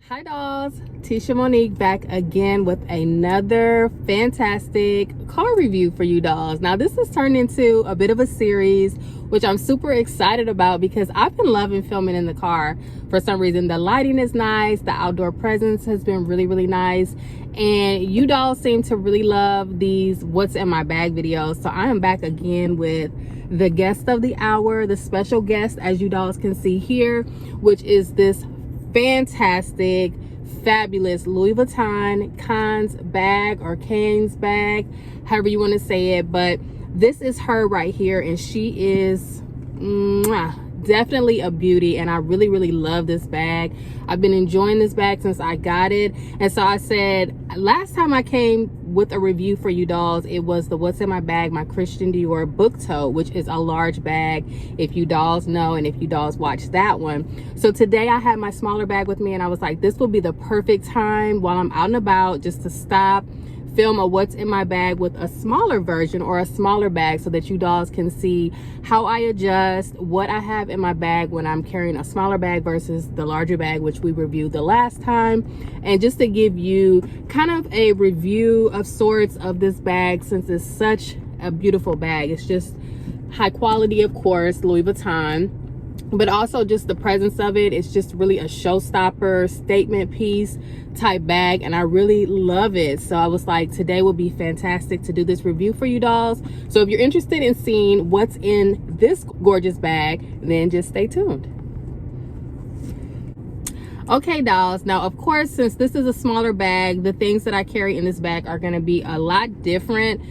Hi dolls, Teshiamonique back again with another fantastic car review for you dolls. Now this has turned into a bit of a series, which I'm super excited about because I've been loving filming in the car. For some reason, the lighting is nice, the outdoor presence has been really nice, and you dolls seem to really love these what's in my bag videos. So I am back again with the guest of the hour, the special guest, as you dolls can see here, which is this fantastic, fabulous Louis Vuitton Cannes bag, or Cannes bag, however you want to say it. But this is her right here, and she is definitely a beauty, and I really love this bag. I've been enjoying this bag since I got it, and so I said last time I came with a review for you dolls, it was the what's in my bag, my Christian Dior book tote, which is a large bag, if you dolls know, and if you dolls watch that one. So today I had my smaller bag with me, and I was like, this will be the perfect time while I'm out and about just to stop, film a what's in my bag with a smaller version or a smaller bag, so that you dolls can see how I adjust what I have in my bag when I'm carrying a smaller bag versus the larger bag, which we reviewed the last time, and just to give you kind of a review of sorts of this bag, since it's such a beautiful bag. It's just high quality, of course, Louis Vuitton, but also just the presence of it. It's just really a showstopper, statement piece type bag, and I really love it. So I was like, today would be fantastic to do this review for you dolls. So if you're interested in seeing what's in this gorgeous bag, then just stay tuned. Okay dolls, now of course, since this is a smaller bag, the things that I carry in this bag are going to be a lot different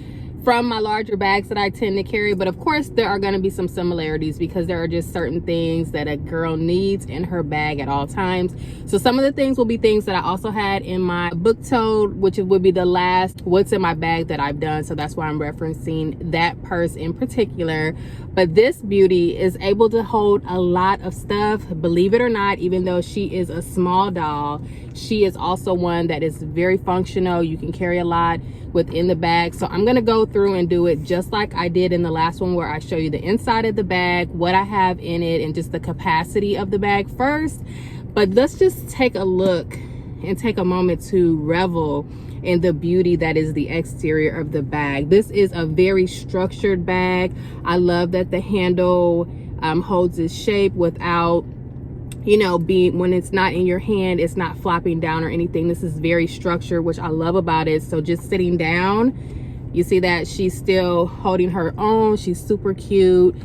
from my larger bags that I tend to carry, but of course there are going to be some similarities because there are just certain things that a girl needs in her bag at all times. So some of the things will be things that I also had in my book tote, which would be the last what's in my bag that I've done, so that's why I'm referencing that purse in particular. But this beauty is able to hold a lot of stuff, believe it or not. Even though she is a small doll, she is also one that is very functional. You can carry a lot within the bag. So I'm going to go through and do it just like I did in the last one, where I show you the inside of the bag, what I have in it, and just the capacity of the bag first. But let's just take a look and take a moment to revel in the beauty that is the exterior of the bag. This is a very structured bag. I love that the handle holds its shape without, you know, being, when it's not in your hand, it's not flopping down or anything. This is very structured, which I love about it. So just sitting down, you see that she's still holding her own. She's super cute.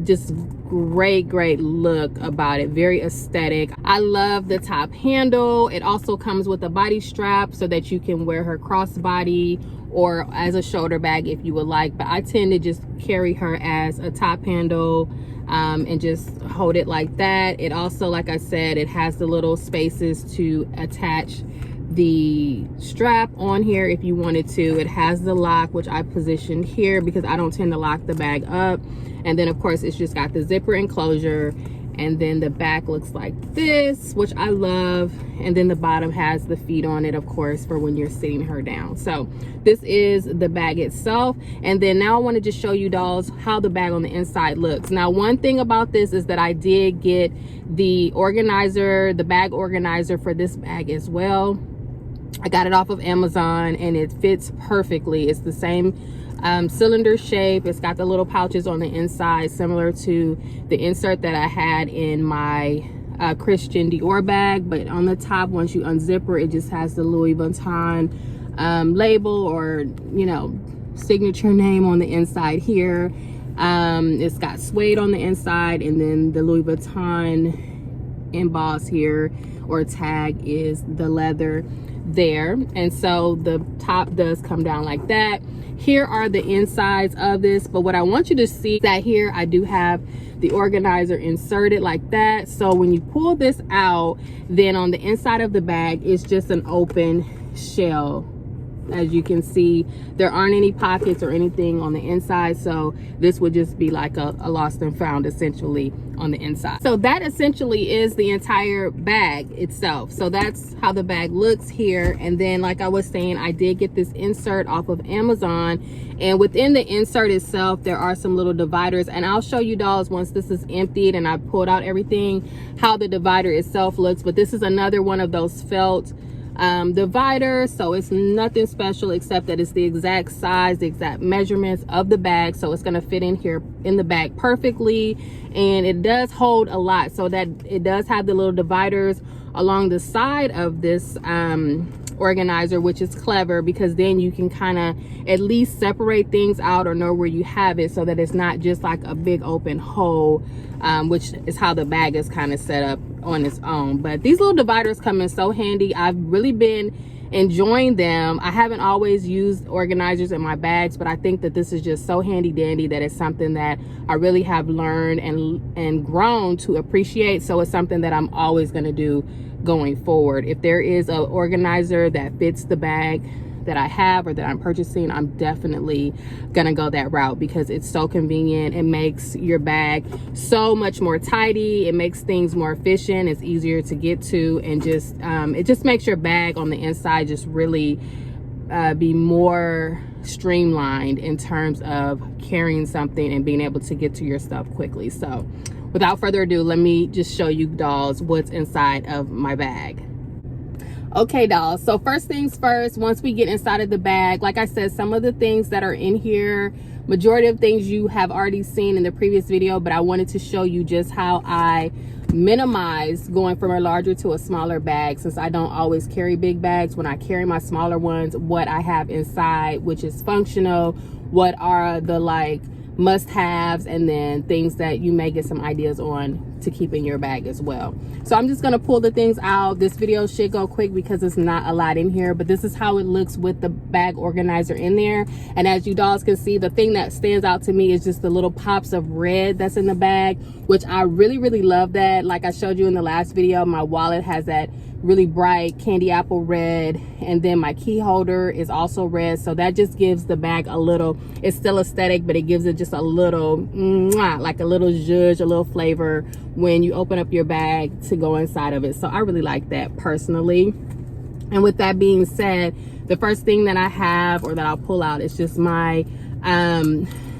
Just great look about it, very aesthetic. I love the top handle. It also comes with a body strap so that you can wear her crossbody or as a shoulder bag if you would like, but I tend to just carry her as a top handle and just hold it like that. It also, like I said, it has the little spaces to attach the strap on here if you wanted to. It has the lock, which I positioned here because I don't tend to lock the bag up. And then of course it's just got the zipper enclosure, and then the back looks like this, which I love, and then the bottom has the feet on it, of course, for when you're sitting her down. So this is the bag itself, and then now I want to just show you dolls how the bag on the inside looks. Now one thing about this is that I did get the organizer, the bag organizer for this bag as well. I got it off of Amazon, and it fits perfectly. It's the same cylinder shape. It's got the little pouches on the inside, similar to the insert that I had in my Christian Dior bag, but on the top, once you unzipper, it just has the Louis Vuitton label, or, you know, signature name on the inside here. It's got suede on the inside, and then the Louis Vuitton emboss here, or tag, is the leather there. And so the top does come down like that. Here are the insides of this, but what I want you to see is that here I do have the organizer inserted like that. So when you pull this out, then on the inside of the bag, it's just an open shell As you can see, there aren't any pockets or anything on the inside, so this would just be like a lost and found essentially on the inside. So that essentially is the entire bag itself. So that's how the bag looks here. And then, like I was saying, I did get this insert off of Amazon, and within the insert itself there are some little dividers, and I'll show you dolls once this is emptied and I pulled out everything how the divider itself looks. But this is another one of those felt divider, so it's nothing special except that it's the exact size, the exact measurements of the bag, so it's going to fit in here in the bag perfectly. And it does hold a lot, so that it does have the little dividers along the side of this organizer, which is clever because then you can kind of at least separate things out or know where you have it, so that it's not just like a big open hole, which is how the bag is kind of set up on its own. But these little dividers come in so handy. I've really been enjoying them. I haven't always used organizers in my bags, but I think that this is just so handy dandy that it's something that I really have learned and grown to appreciate. So it's something that I'm always going to do going forward. If there is an organizer that fits the bag that I have or that I'm purchasing, I'm definitely gonna go that route because it's so convenient. It makes your bag so much more tidy. It makes things more efficient. It's easier to get to, and just it just makes your bag on the inside just really be more streamlined in terms of carrying something and being able to get to your stuff quickly. So without further ado, let me just show you dolls what's inside of my bag. Okay dolls, so first things first, once we get inside of the bag, like I said, some of the things that are in here, majority of things you have already seen in the previous video, but I wanted to show you just how I minimize going from a larger to a smaller bag, since I don't always carry big bags. When I carry my smaller ones, what I have inside, which is functional, what are the like must-haves, and then things that you may get some ideas on to keep in your bag as well. So I'm just going to pull the things out. This video should go quick because it's not a lot in here, but this is how it looks with the bag organizer in there. And as you dolls can see, the thing that stands out to me is just the little pops of red that's in the bag, which I really love that. Like I showed you in the last video, my wallet has that really bright candy apple red, and then my key holder is also red, so that just gives the bag a little, it's still aesthetic, but it gives it just a little like a little zhuzh, a little flavor when you open up your bag to go inside of it. So I really like that personally. And with that being said, the first thing that I have, or that I'll pull out, is just my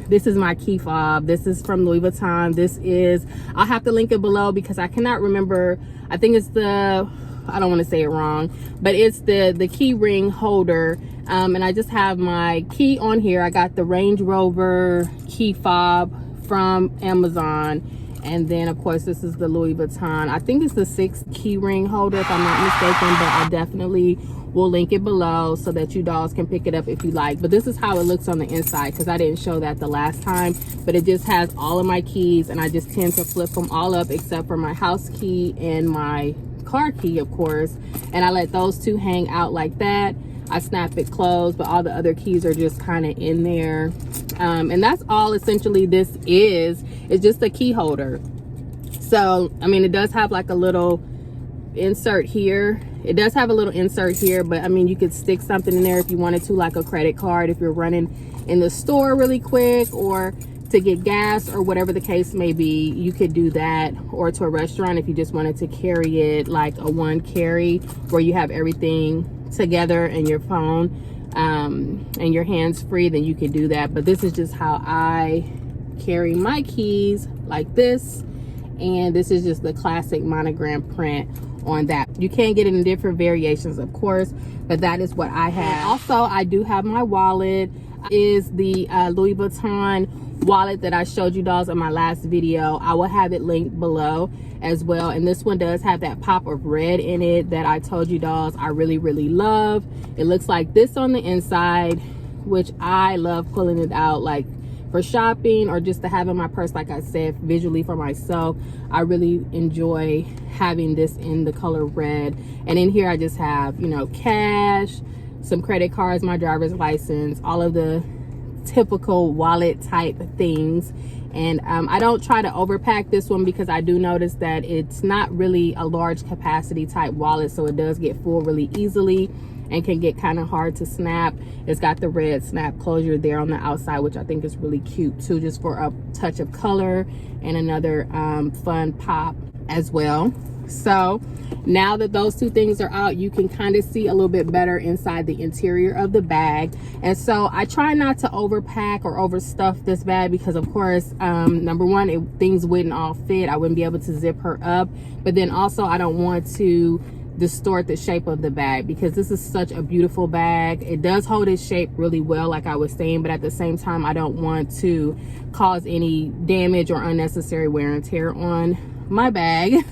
this is my key fob. This is from Louis Vuitton. This is, I'll have to link it below because I cannot remember, I think it's the, I don't want to say it wrong, but it's the key ring holder, and I just have my key on here. I got the Range Rover key fob from Amazon, and then of course this is the Louis Vuitton. I think it's the 6th key ring holder if I'm not mistaken, but I definitely will link it below so that you dolls can pick it up if you like. But this is how it looks on the inside, because I didn't show that the last time, but it just has all of my keys, and I just tend to flip them all up except for my house key and my car key, of course, and I let those two hang out like that. I snap it closed, but all the other keys are just kind of in there, and that's all essentially this is. It's just a key holder. So I mean, it does have like a little insert here. It does have a little insert here, but I mean, you could stick something in there if you wanted to, like a credit card if you're running in the store really quick, or to get gas, or whatever the case may be. You could do that, or to a restaurant if you just wanted to carry it like a one carry where you have everything together and your phone and your hands free, then you could do that. But this is just how I carry my keys, like this, and this is just the classic monogram print on that. You can get it in different variations, of course, but that is what I have. Also, I do have my wallet. Is the Louis Vuitton wallet that I showed you dolls in my last video. I will have it linked below as well, and this one does have that pop of red in it that I told you dolls I really love. It looks like this on the inside, which I love pulling it out like for shopping or just to have in my purse. Like I said, visually for myself, I really enjoy having this in the color red. And in here I just have, you know, cash, some credit cards, my driver's license, all of the typical wallet type things. And I don't try to overpack this one because I do notice that it's not really a large capacity type wallet, so it does get full really easily. and can get kind of hard to snap. It's got the red snap closure there on the outside, which I think is really cute too, just for a touch of color and another fun pop as well. So now that those two things are out, you can kind of see a little bit better inside the interior of the bag. And so I try not to overpack or overstuff this bag because, of course, number one, things wouldn't all fit. I wouldn't be able to zip her up. But then also I don't want to distort the shape of the bag because this is such a beautiful bag. It does hold its shape really well, like I was saying, but at the same time, I don't want to cause any damage or unnecessary wear and tear on my bag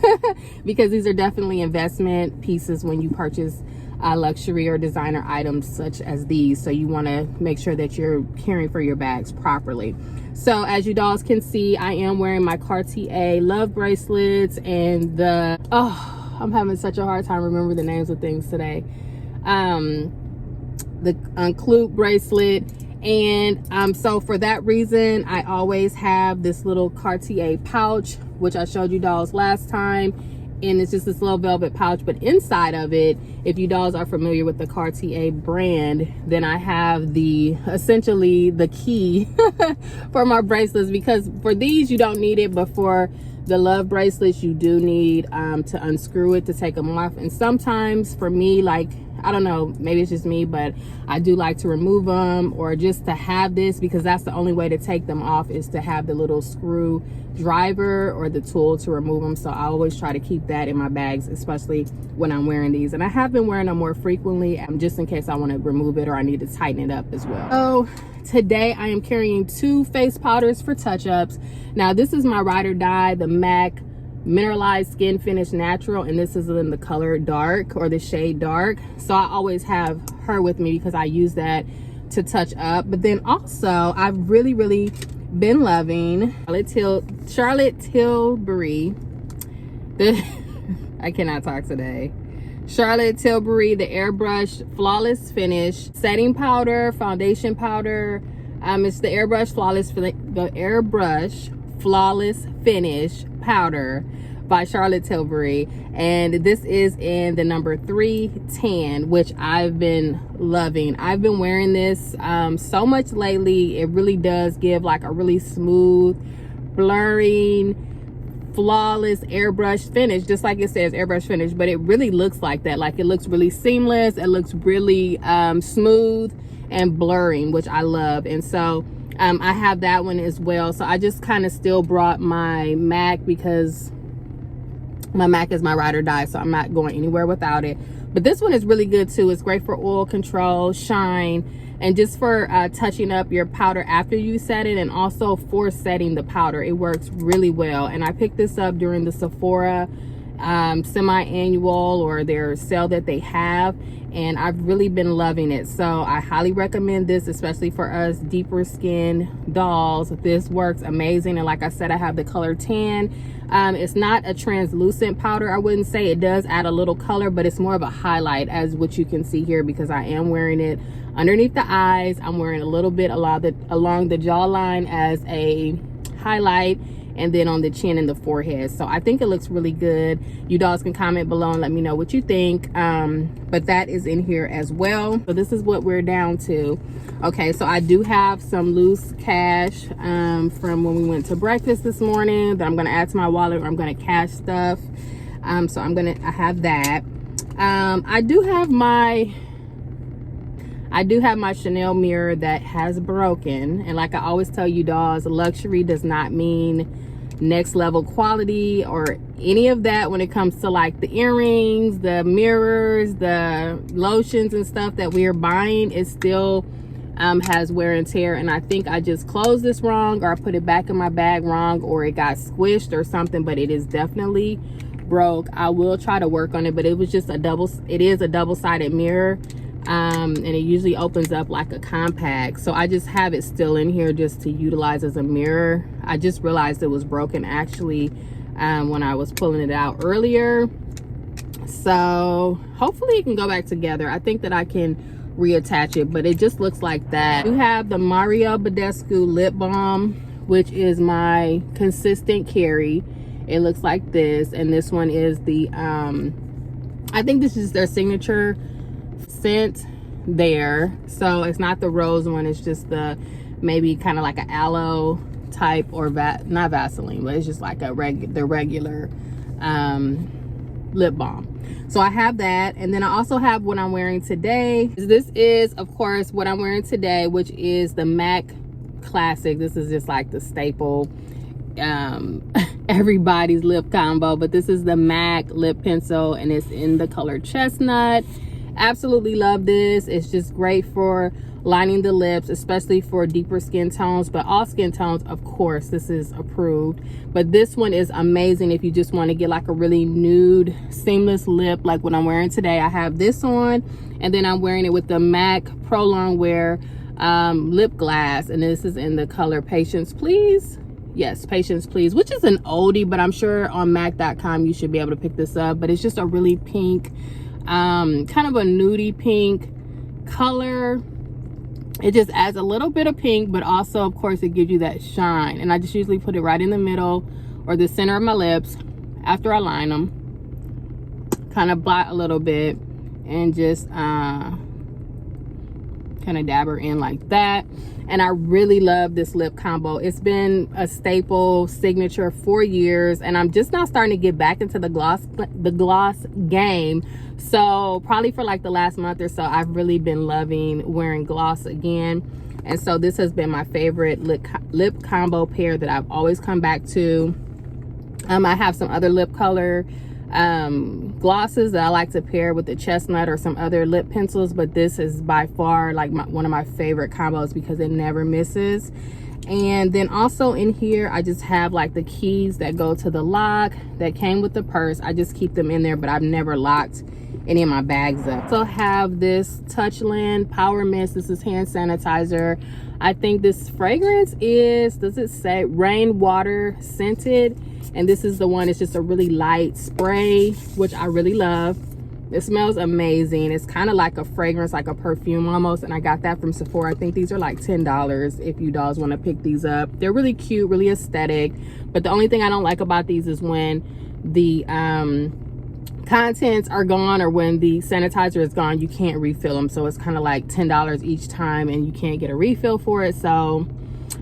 because these are definitely investment pieces when you purchase luxury or designer items such as these. So you want to make sure that you're caring for your bags properly. So as you dolls can see, I am wearing my Cartier love bracelets and the I'm having such a hard time remembering the names of things today. The unclude bracelet. And so for that reason, I always have this little Cartier pouch, which I showed you dolls last time. And it's just this little velvet pouch, but inside of it, if you dolls are familiar with the Cartier brand, then I have essentially the key for my bracelets, because for these you don't need it, but for the love bracelets you do need to unscrew it to take them off. And sometimes for me, like, I don't know, maybe it's just me, but I do like to remove them or just to have this, because that's the only way to take them off is to have the little screw driver or the tool to remove them. So I always try to keep that in my bags, especially when I'm wearing these. And I have been wearing them more frequently, just in case I want to remove it or I need to tighten it up as well. So today I am carrying 2 face powders for touch-ups. Now this is my ride or die, the MAC Mineralized Skin Finish Natural, and this is in the color dark, or the shade dark. So I always have her with me because I use that to touch up. But then also I've really been loving Charlotte Tilbury, I cannot talk today. Charlotte Tilbury, the Airbrush Flawless Finish setting powder, foundation powder. It's the Airbrush Flawless Finish powder by Charlotte Tilbury, and this is in the number 310, which I've been loving. I've been wearing this so much lately. It really does give like a really smooth, blurring, flawless airbrush finish, just like it says airbrush finish, but it really looks like that. Like, it looks really seamless, it looks really smooth and blurring, which I love. And so I have that one as well. So I just kind of still brought my MAC because my MAC is my ride or die, so I'm not going anywhere without it. But this one is really good too. It's great for oil control, shine, and just for touching up your powder after you set it, and also for setting the powder. It works really well. And I picked this up during the Sephora semi-annual, or their sale that they have, and I've really been loving it. So I highly recommend this, especially for us deeper skin dolls. This works amazing. And like I said, I have the color tan. It's not a translucent powder, I wouldn't say. It does add a little color, but it's more of a highlight, as what you can see here, because I am wearing it underneath the eyes. I'm wearing a little bit along the jawline as a highlight, and then on the chin and the forehead. So I think it looks really good. You dolls can comment below and let me know what you think. But that is in here as well. So this is what we're down to. Okay, so I do have some loose cash from when we went to breakfast this morning that I'm gonna add to my wallet, or I'm gonna cash stuff. So I have that. I do have my Chanel mirror that has broken, and like I always tell you dolls, luxury does not mean next level quality or any of that when it comes to like the earrings, the mirrors, the lotions and stuff that we are buying. It still has wear and tear, and I think I just closed this wrong, or I put it back in my bag wrong, or it got squished or something, but it is definitely broke. I will try to work on it, but it is a double-sided mirror. And it usually opens up like a compact, so I just have it still in here just to utilize as a mirror. I just realized it was broken actually when I was pulling it out earlier, so hopefully it can go back together. I think that I can reattach it, but it just looks like that. You have the Mario Badescu lip balm, which is my consistent carry. It looks like this, and this one is the I think this is their signature scent there. So it's not the rose one, it's just the maybe kind of like an aloe type, or not Vaseline, but it's just like the regular lip balm. So I have that, and then I also have what I'm wearing today. This is, of course, what I'm wearing today, which is the MAC Classic. This is just like the staple, everybody's lip combo, but this is the MAC lip pencil, and it's in the color chestnut. Absolutely love this. It's just great for lining the lips, especially for deeper skin tones, but all skin tones, of course, this is approved. But this one is amazing if you just want to get like a really nude seamless lip, like what I'm wearing today. I have this on, and then I'm wearing it with the MAC Pro Longwear lip glass, and this is in the color Patience Please. Yes, Patience Please, which is an oldie, but I'm sure on mac.com you should be able to pick this up. But it's just a really pink, kind of a nudie pink color. It just adds a little bit of pink, but also, of course, it gives you that shine. And I just usually put it right in the middle or the center of my lips after I line them. Kind of blot a little bit and just kind of dab her in like that. And I really love this lip combo. It's been a staple signature for years, and I'm just now starting to get back into the gloss game. So probably for like the last month or so, I've really been loving wearing gloss again. And so this has been my favorite lip combo pair that I've always come back to. I have some other lip color glosses that I like to pair with the chestnut or some other lip pencils, but this is by far like one of my favorite combos because it never misses. And then also in here, I just have like the keys that go to the lock that came with the purse. I just keep them in there, but I've never locked any of my bags up. Also have this Touchland Power Mist. This is hand sanitizer. I think this fragrance is, does it say rainwater scented? And this is the one, it's just a really light spray, which I really love. It smells amazing. It's kind of like a fragrance, like a perfume almost, and I got that from Sephora. I think these are like $10 if you dolls want to pick these up. They're really cute, really aesthetic, but the only thing I don't like about these is when the contents are gone, or when the sanitizer is gone, you can't refill them. So it's kind of like $10 each time and you can't get a refill for it. So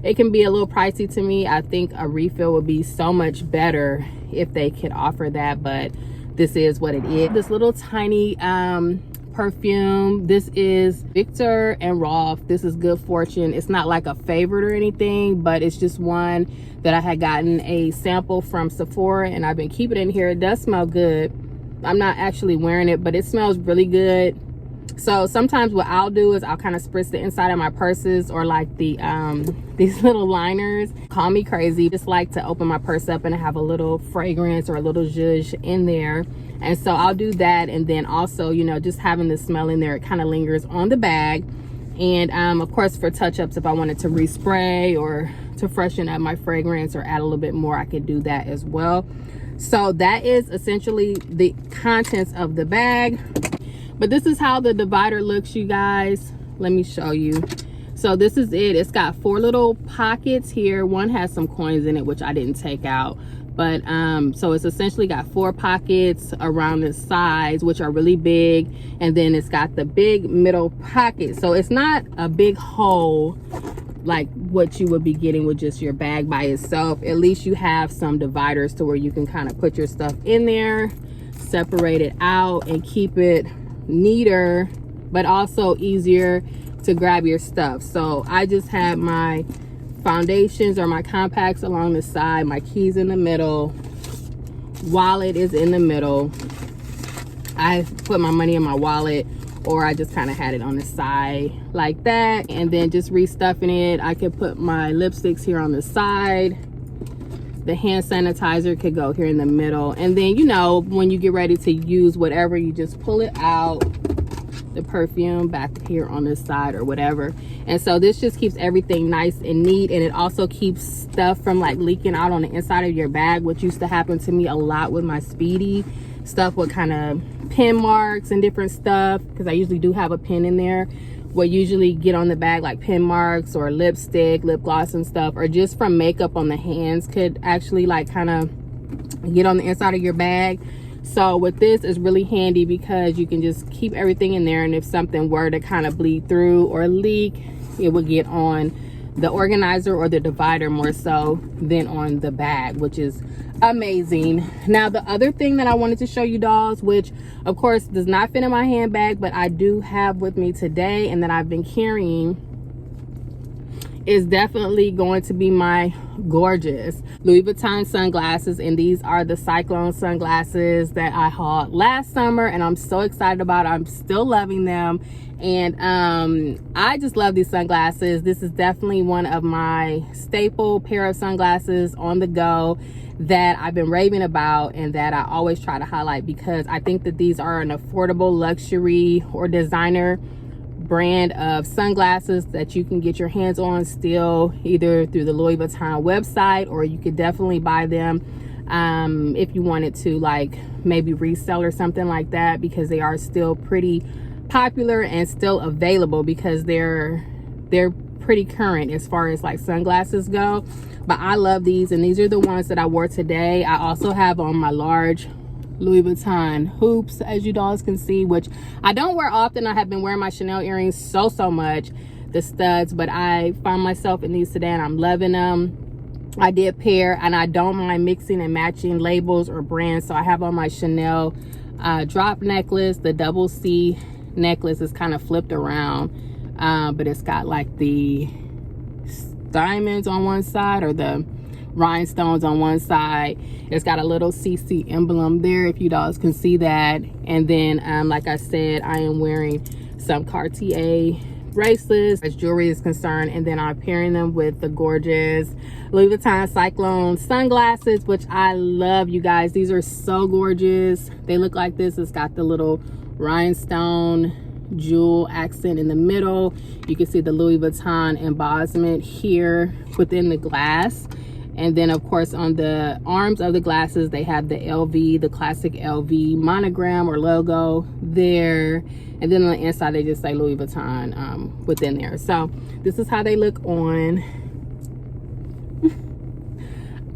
it can be a little pricey to me. I think a refill would be so much better if they could offer that, but this is what it is. This little tiny perfume, this is Victor and Rolf. This is Good Fortune. It's not like a favorite or anything, but it's just one that I had gotten a sample from Sephora, and I've been keeping it in here. It does smell good. I'm not actually wearing it, but it smells really good. So sometimes what I'll do is I'll kind of spritz the inside of my purses, or like the these little liners. Call me crazy, just like to open my purse up and have a little fragrance or a little zhuzh in there. And so I'll do that, and then also, you know, just having the smell in there, it kind of lingers on the bag. And of course, for touch-ups, if I wanted to respray or to freshen up my fragrance or add a little bit more, I could do that as well. So that is essentially the contents of the bag. But this is how the divider looks, you guys. Let me show you. So this is it. It's got 4 little pockets here. One has some coins in it, which I didn't take out. But so it's essentially got 4 pockets around the sides, which are really big. And then it's got the big middle pocket. So it's not a big hole like what you would be getting with just your bag by itself. At least you have some dividers to where you can kind of put your stuff in there, separate it out, and keep it neater, but also easier to grab your stuff. So I just have my foundations or my compacts along the side, my keys in the middle, wallet is in the middle. I put my money in my wallet, or I just kind of had it on the side like that, and then just restuffing it. I could put my lipsticks here on the side. The hand sanitizer could go here in the middle, and then, you know, when you get ready to use whatever, you just pull it out, the perfume back here on this side or whatever. And so this just keeps everything nice and neat, and it also keeps stuff from like leaking out on the inside of your bag, which used to happen to me a lot with my Speedy stuff, with kind of pin marks and different stuff, because I usually do have a pin in there. What usually get on the bag, like pin marks or lipstick, lip gloss and stuff, or just from makeup on the hands, could actually like kind of get on the inside of your bag. So with this, it's really handy because you can just keep everything in there, and if something were to kind of bleed through or leak, it would get on the organizer or the divider more so than on the bag, which is amazing. Now the other thing that I wanted to show you dolls, which of course does not fit in my handbag, but I do have with me today and that I've been carrying, is definitely going to be my gorgeous Louis Vuitton sunglasses. And these are the Cyclone sunglasses that I hauled last summer, and I'm so excited about it. I'm still loving them, and I just love these sunglasses. This is definitely one of my staple pair of sunglasses on the go that I've been raving about, and that I always try to highlight because I think that these are an affordable luxury or designer brand of sunglasses that you can get your hands on still, either through the Louis Vuitton website, or you could definitely buy them if you wanted to, like maybe resell or something like that, because they are still pretty popular and still available because they're pretty current as far as like sunglasses go. But I love these, and these are the ones that I wore today. I also have on my large Louis Vuitton hoops, as you dolls can see, which I don't wear often. I have been wearing my Chanel earrings so much, the studs, but I found myself in these today and I'm loving them. I did pair, and I don't mind mixing and matching labels or brands. So I have on my Chanel drop necklace. The double C necklace is kind of flipped around, but it's got like the diamonds on one side, or the rhinestones on one side. It's got a little CC emblem there, if you dolls can see that. And then like I said, I am wearing some Cartier bracelets as jewelry is concerned, and then I'm pairing them with the gorgeous Louis Vuitton Cyclone sunglasses, which I love, you guys. These are so gorgeous. They look like this. It's got the little rhinestone jewel accent in the middle. You can see the Louis Vuitton embossment here within the glass. And then of course on the arms of the glasses, they have the LV, the classic LV monogram or logo there. And then on the inside, they just say Louis Vuitton within there. So this is how they look on.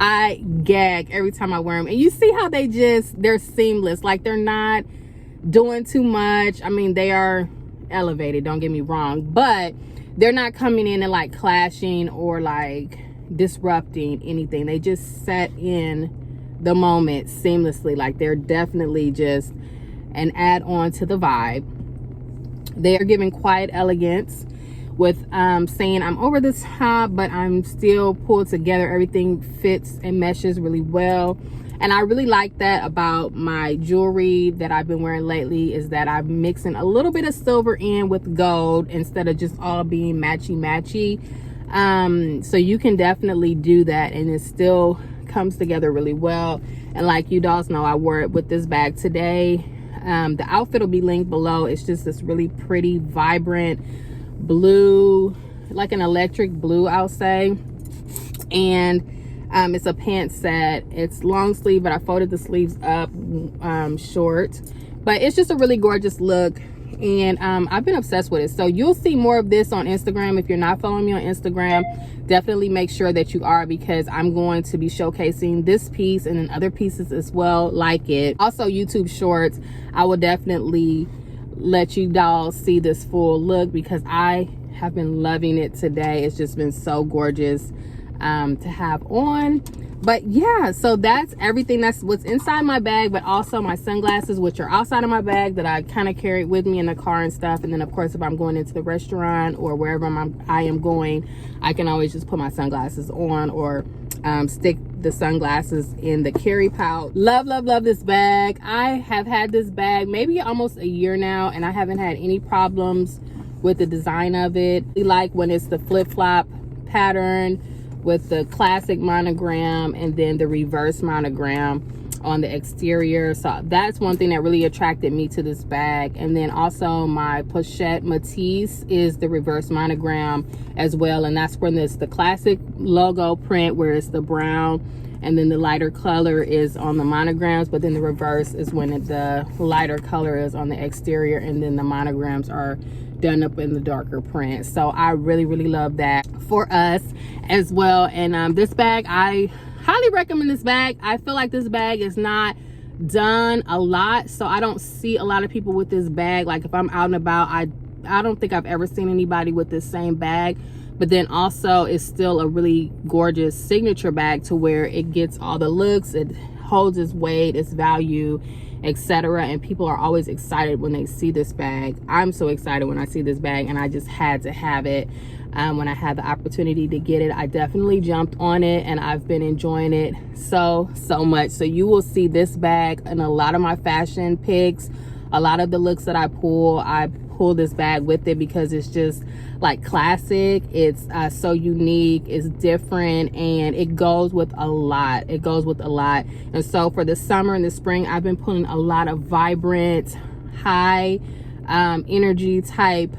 I gag every time I wear them. And you see how they're seamless. Like they're not doing too much. I mean, they are elevated, don't get me wrong, but they're not coming in and like clashing or like disrupting anything. They just set in the moment seamlessly. Like they're definitely just an add-on to the vibe. They are giving quiet elegance with saying I'm over the top, but I'm still pulled together. Everything fits and meshes really well. And I really like that about my jewelry that I've been wearing lately, is that I'm mixing a little bit of silver in with gold instead of just all being matchy. So you can definitely do that, and it still comes together really well. And like you dolls know, I wore it with this bag today. The outfit will be linked below. It's just this really pretty, vibrant blue, like an electric blue, I'll say. And it's a pant set. It's long sleeve, but I folded the sleeves up short. But it's just a really gorgeous look, and I've been obsessed with it. So you'll see more of this on Instagram. If you're not following me on Instagram, definitely make sure that you are, because I'm going to be showcasing this piece and then other pieces as well like it. Also YouTube shorts, I will definitely let you dolls see this full look, because I have been loving it today. It's just been so gorgeous to have on. But yeah, so that's everything. That's what's inside my bag, but also my sunglasses, which are outside of my bag, that I kind of carry with me in the car and stuff. And then of course, if I'm going into the restaurant or wherever I am going, I can always just put my sunglasses on, or stick the sunglasses in the carry pouch. Love this bag. I have had this bag maybe almost a year now, and I haven't had any problems with the design of it. I like when it's the flip-flop pattern with the classic monogram and then the reverse monogram on the exterior. So that's one thing that really attracted me to this bag. And then also my pochette Matisse is the reverse monogram as well, and that's when it's the classic logo print where it's the brown, and then the lighter color is on the monograms, but then the reverse is when the lighter color is on the exterior, and then the monograms are done up in the darker print. So I really love that for us as well. And this bag, I highly recommend this bag. I feel like this bag is not done a lot, so I don't see a lot of people with this bag. Like if I'm out and about, I don't think I've ever seen anybody with this same bag. But then also it's still a really gorgeous signature bag to where it gets all the looks, it holds its weight, its value, etc. And people are always excited when they see this bag. I'm so excited when I see this bag, and I just had to have it. When I had the opportunity to get it, I definitely jumped on it, and I've been enjoying it so much. So you will see this bag in a lot of my fashion pics. A lot of the looks that I pull this bag with it because it's just like classic. It's so unique, it's different, and it goes with a lot. It goes with a lot. And so for the summer and the spring, I've been pulling a lot of vibrant, high energy type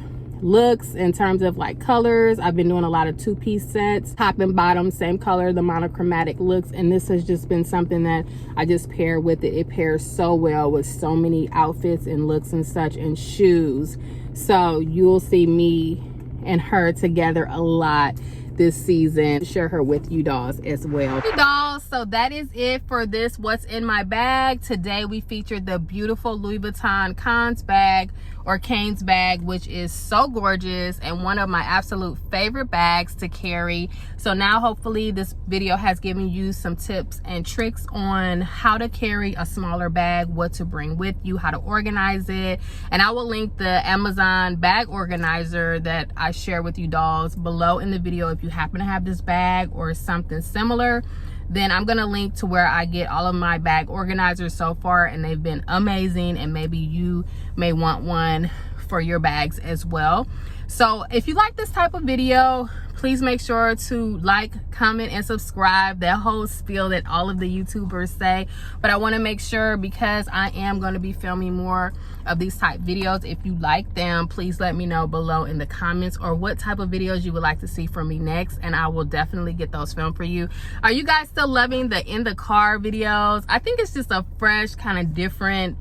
looks in terms of like colors. I've been doing a lot of two-piece sets, top and bottom same color, the monochromatic looks, and this has just been something that I just pair with it. It pairs so well with so many outfits and looks and such, and shoes. So you'll see me and her together a lot this season. Share her with you dolls as well. Hey dolls, so that is it for this what's in my bag. Today we featured the beautiful Louis Vuitton Cons bag, or Cane's bag, which is so gorgeous and one of my absolute favorite bags to carry. So now hopefully this video has given you some tips and tricks on how to carry a smaller bag, what to bring with you, how to organize it, and I will link the Amazon bag organizer that I share with you dolls below in the video. If you happen to have this bag or something similar, then I'm gonna link to where I get all of my bag organizers so far, and they've been amazing, and maybe you may want one for your bags as well. So if you like this type of video, please make sure to like, comment, and subscribe. That whole spiel that all of the YouTubers say. But I want to make sure, because I am going to be filming more of these type videos, if you like them, please let me know below in the comments, or what type of videos you would like to see from me next, and I will definitely get those filmed for you. Are you guys still loving the in the car videos? I think it's just a fresh, kind of different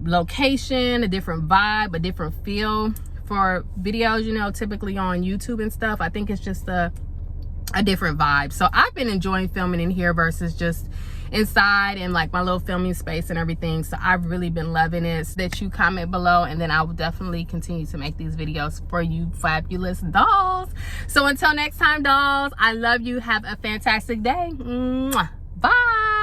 location, a different vibe, a different feel for videos, you know, typically on YouTube and stuff. I think it's just a different vibe. So I've been enjoying filming in here versus just inside and like my little filming space and everything. So I've really been loving it. So that you comment below, and then I will definitely continue to make these videos for you fabulous dolls. So until next time dolls, I love you. Have a fantastic day. Mwah. Bye.